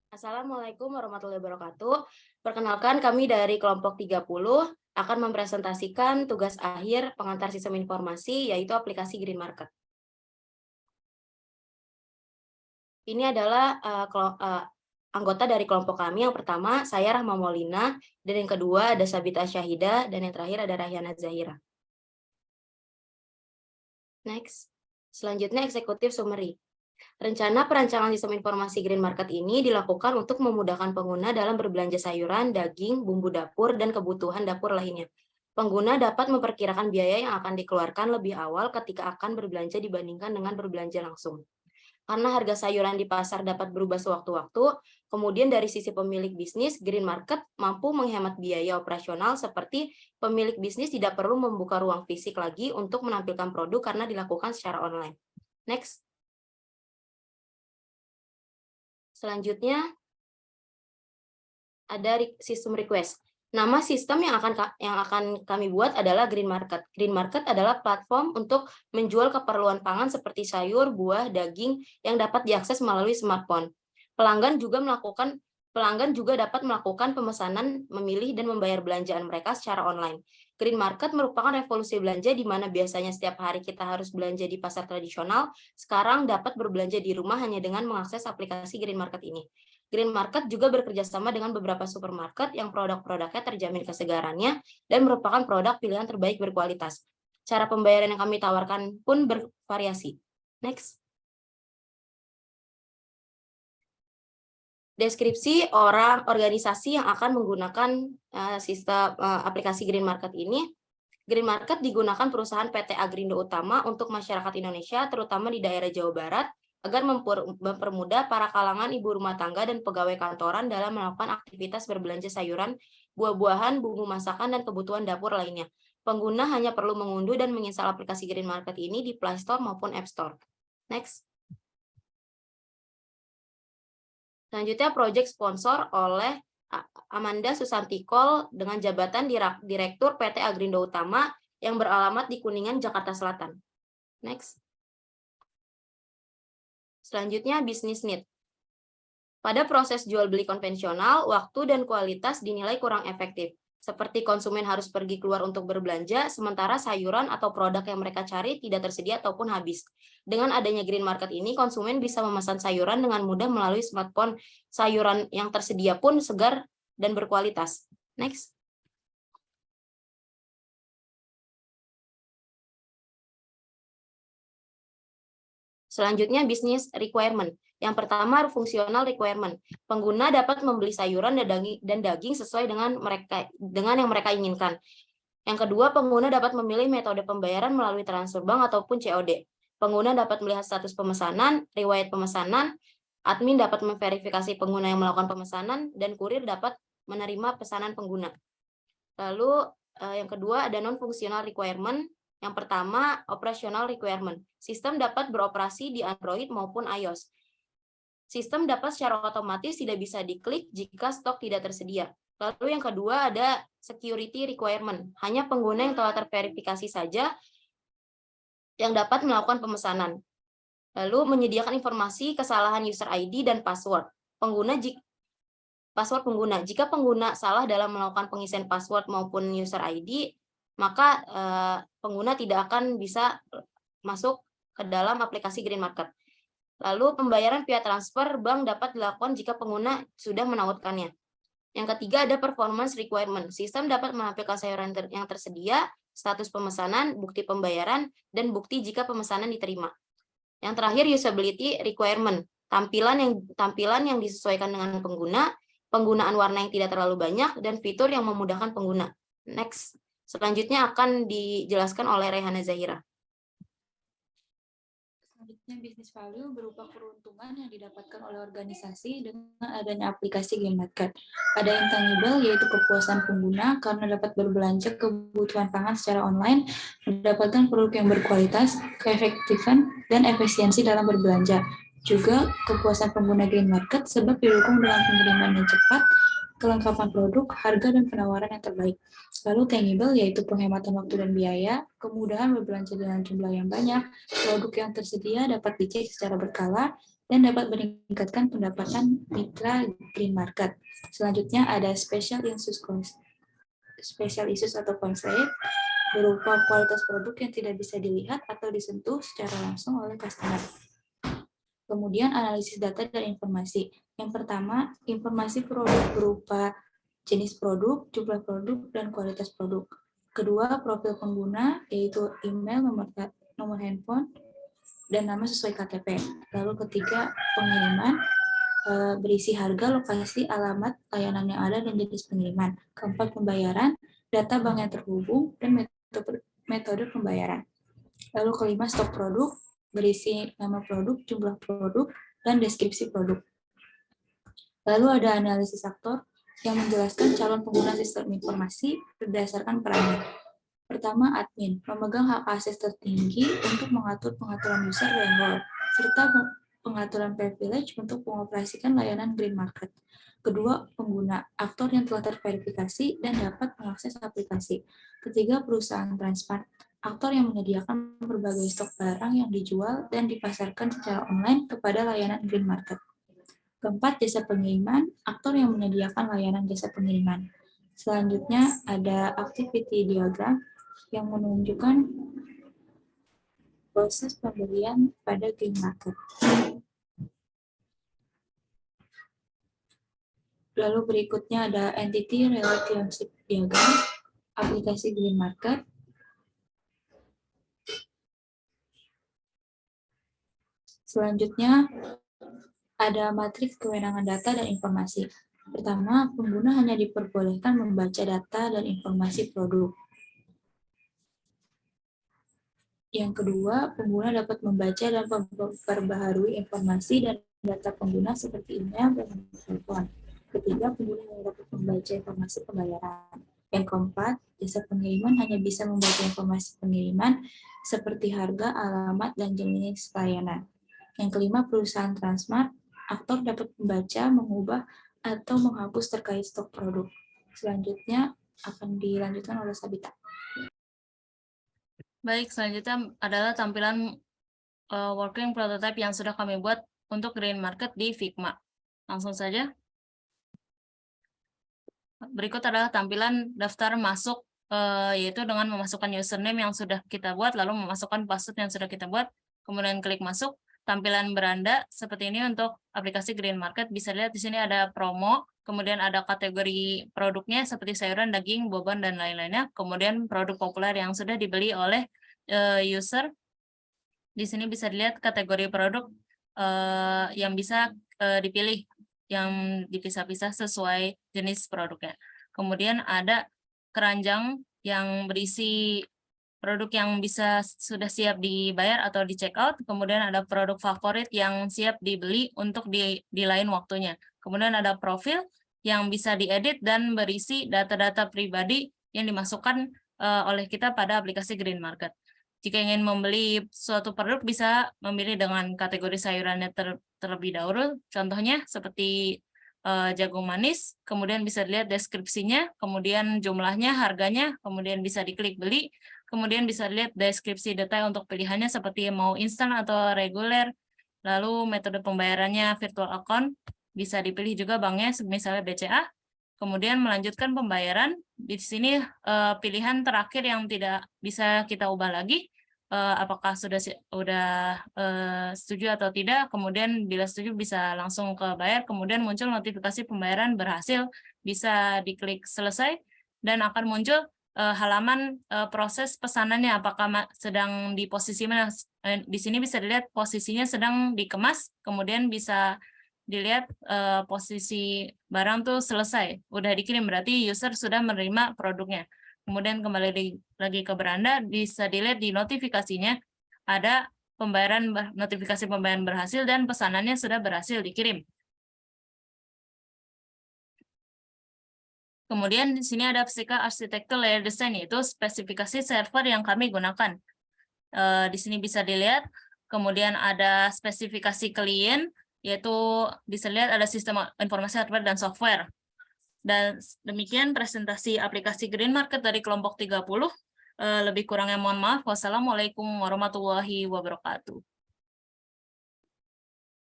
Assalamualaikum warahmatullahi wabarakatuh. Perkenalkan, kami dari kelompok 30 akan mempresentasikan tugas akhir pengantar sistem informasi, yaitu aplikasi Green Market. Ini adalah anggota dari kelompok kami. Yang pertama, saya Rahma Maulina, dan yang kedua ada Sabita Syahida, dan yang terakhir ada Rahyana Zahira. Next. Selanjutnya, eksekutif summary. Rencana perancangan sistem informasi Green Market ini dilakukan untuk memudahkan pengguna dalam berbelanja sayuran, daging, bumbu dapur, dan kebutuhan dapur lainnya. Pengguna dapat memperkirakan biaya yang akan dikeluarkan lebih awal ketika akan berbelanja dibandingkan dengan berbelanja langsung. Karena harga sayuran di pasar dapat berubah sewaktu-waktu, kemudian dari sisi pemilik bisnis, Green Market mampu menghemat biaya operasional seperti pemilik bisnis tidak perlu membuka ruang fisik lagi untuk menampilkan produk karena dilakukan secara online. Next. Selanjutnya, ada sistem request. Nama sistem yang akan kami buat adalah Green Market. Green Market adalah platform untuk menjual keperluan pangan seperti sayur, buah, daging yang dapat diakses melalui smartphone. Pelanggan juga dapat melakukan pemesanan, memilih, dan membayar belanjaan mereka secara online. Green Market merupakan revolusi belanja di mana biasanya setiap hari kita harus belanja di pasar tradisional, sekarang dapat berbelanja di rumah hanya dengan mengakses aplikasi Green Market ini. Green Market juga bekerja sama dengan beberapa supermarket yang produk-produknya terjamin kesegarannya dan merupakan produk pilihan terbaik berkualitas. Cara pembayaran yang kami tawarkan pun bervariasi. Next. Deskripsi organisasi yang akan menggunakan sistem aplikasi Green Market ini. Green Market digunakan perusahaan PT Agrindo Utama untuk masyarakat Indonesia, terutama di daerah Jawa Barat, agar mempermudah para kalangan ibu rumah tangga dan pegawai kantoran dalam melakukan aktivitas berbelanja sayuran, buah-buahan, bumbu masakan, dan kebutuhan dapur lainnya. Pengguna hanya perlu mengunduh dan menginstal aplikasi Green Market ini di Play Store maupun App Store. Next. Selanjutnya, proyek sponsor oleh Amanda Susantikol dengan jabatan Direktur PT Agrindo Utama yang beralamat di Kuningan, Jakarta Selatan. Next. Selanjutnya, bisnis need. Pada proses jual beli konvensional, waktu dan kualitas dinilai kurang efektif. Seperti konsumen harus pergi keluar untuk berbelanja, sementara sayuran atau produk yang mereka cari tidak tersedia ataupun habis. Dengan adanya Green Market ini, konsumen bisa memesan sayuran dengan mudah melalui smartphone. Sayuran yang tersedia pun segar dan berkualitas. Next. Selanjutnya, business requirement. Yang pertama, fungsional requirement. Pengguna dapat membeli sayuran dan daging sesuai dengan yang mereka inginkan. Yang kedua, pengguna dapat memilih metode pembayaran melalui transfer bank ataupun COD. Pengguna dapat melihat status pemesanan, riwayat pemesanan, admin dapat memverifikasi pengguna yang melakukan pemesanan, dan kurir dapat menerima pesanan pengguna. Lalu yang kedua ada non-functional requirement. Yang pertama, operational requirement. Sistem dapat beroperasi di Android maupun iOS. Sistem dapat secara otomatis tidak bisa diklik jika stok tidak tersedia. Lalu yang kedua ada security requirement. Hanya pengguna yang telah terverifikasi saja yang dapat melakukan pemesanan. Lalu menyediakan informasi kesalahan user ID dan password. Password pengguna. Jika pengguna salah dalam melakukan pengisian password maupun user ID, maka pengguna tidak akan bisa masuk ke dalam aplikasi Green Market. Lalu pembayaran via transfer bank dapat dilakukan jika pengguna sudah menautkannya. Yang ketiga ada performance requirement. Sistem dapat menampilkan sayuran yang tersedia, status pemesanan, bukti pembayaran, dan bukti jika pemesanan diterima. Yang terakhir usability requirement. Tampilan yang disesuaikan dengan pengguna, penggunaan warna yang tidak terlalu banyak, dan fitur yang memudahkan pengguna. Next. Selanjutnya akan dijelaskan oleh Rahyana Zahira. Selanjutnya, bisnis value berupa keuntungan yang didapatkan oleh organisasi dengan adanya aplikasi Green Market. Ada yang tangible, yaitu kepuasan pengguna karena dapat berbelanja kebutuhan pangan secara online, mendapatkan produk yang berkualitas, keefektifan, dan efisiensi dalam berbelanja. Juga kepuasan pengguna Green Market sebab didukung dengan pengiriman yang cepat, kelengkapan produk, harga, dan penawaran yang terbaik. Lalu tangible yaitu penghematan waktu dan biaya, kemudahan berbelanja dengan jumlah yang banyak, produk yang tersedia dapat dicek secara berkala, dan dapat meningkatkan pendapatan mitra green market. Selanjutnya ada special issues atau konsep berupa kualitas produk yang tidak bisa dilihat atau disentuh secara langsung oleh customer. Kemudian analisis data dan informasi. Yang pertama, informasi produk berupa jenis produk, jumlah produk, dan kualitas produk. Kedua, profil pengguna, yaitu email, nomor handphone, dan nama sesuai KTP. Lalu ketiga, pengiriman, berisi harga, lokasi, alamat, layanan yang ada, dan jenis pengiriman. Keempat, pembayaran, data bank yang terhubung, dan metode pembayaran. Lalu kelima, stok produk, berisi nama produk, jumlah produk, dan deskripsi produk. Lalu ada analisis aktor yang menjelaskan calon pengguna sistem informasi berdasarkan perannya. Pertama, admin, memegang hak akses tertinggi untuk mengatur pengaturan user dan role, serta pengaturan privilege untuk mengoperasikan layanan green market. Kedua, pengguna, aktor yang telah terverifikasi dan dapat mengakses aplikasi. Ketiga, perusahaan transmart, aktor yang menyediakan berbagai stok barang yang dijual dan dipasarkan secara online kepada layanan green market. Keempat, jasa pengiriman, aktor yang menyediakan layanan jasa pengiriman. Selanjutnya ada activity diagram yang menunjukkan proses pembelian pada green market. Lalu berikutnya ada entity relationship diagram, aplikasi green market. Selanjutnya ada matriks kewenangan data dan informasi. Pertama, pengguna hanya diperbolehkan membaca data dan informasi produk. Yang kedua, pengguna dapat membaca dan memperbaharui informasi dan data pengguna seperti email dan nomor telepon. Ketiga, pengguna hanya dapat membaca informasi pembayaran. Yang keempat, jasa pengiriman hanya bisa membaca informasi pengiriman seperti harga, alamat, dan jenis layanan. Yang kelima, perusahaan transmart, aktor dapat membaca, mengubah, atau menghapus terkait stok produk. Selanjutnya akan dilanjutkan oleh Sabita. Baik, selanjutnya adalah tampilan working prototype yang sudah kami buat untuk green market di Figma. Langsung saja. Berikut adalah tampilan daftar masuk, yaitu dengan memasukkan username yang sudah kita buat, lalu memasukkan password yang sudah kita buat, kemudian klik masuk. Tampilan beranda seperti ini untuk aplikasi green market. Bisa lihat di sini ada promo, kemudian ada kategori produknya seperti sayuran, daging, bobon, dan lain-lainnya. Kemudian produk populer yang sudah dibeli oleh user. Di sini bisa dilihat kategori produk yang bisa dipilih, yang dipisah-pisah sesuai jenis produknya. Kemudian ada keranjang yang berisi produk yang bisa sudah siap dibayar atau di check out. Kemudian ada produk favorit yang siap dibeli untuk di lain waktunya. Kemudian ada profil yang bisa diedit dan berisi data-data pribadi yang dimasukkan oleh kita pada aplikasi Green Market. Jika ingin membeli suatu produk, bisa memilih dengan kategori sayurannya terlebih dahulu. Contohnya seperti jagung manis, kemudian bisa dilihat deskripsinya, kemudian jumlahnya, harganya, kemudian bisa diklik beli, kemudian bisa dilihat deskripsi detail untuk pilihannya seperti mau instan atau reguler, lalu metode pembayarannya virtual account, bisa dipilih juga banknya, misalnya BCA, kemudian melanjutkan pembayaran. Di sini pilihan terakhir yang tidak bisa kita ubah lagi, apakah sudah setuju atau tidak, kemudian bila setuju bisa langsung ke bayar, kemudian muncul notifikasi pembayaran berhasil, bisa diklik selesai, dan akan muncul halaman proses pesanannya, apakah sedang di posisi mana. Di sini bisa dilihat posisinya sedang dikemas, kemudian bisa dilihat posisi barang tuh selesai, udah dikirim, berarti user sudah menerima produknya. Kemudian kembali lagi ke beranda, bisa dilihat di notifikasinya ada notifikasi pembayaran berhasil dan pesanannya sudah berhasil dikirim. Kemudian di sini ada arsitektur layer design, yaitu spesifikasi server yang kami gunakan. Di sini bisa dilihat, kemudian ada spesifikasi klien, yaitu bisa lihat ada sistem informasi hardware dan software. Dan demikian presentasi aplikasi Green Market dari kelompok 30. Lebih kurangnya mohon maaf. Wassalamualaikum warahmatullahi wabarakatuh.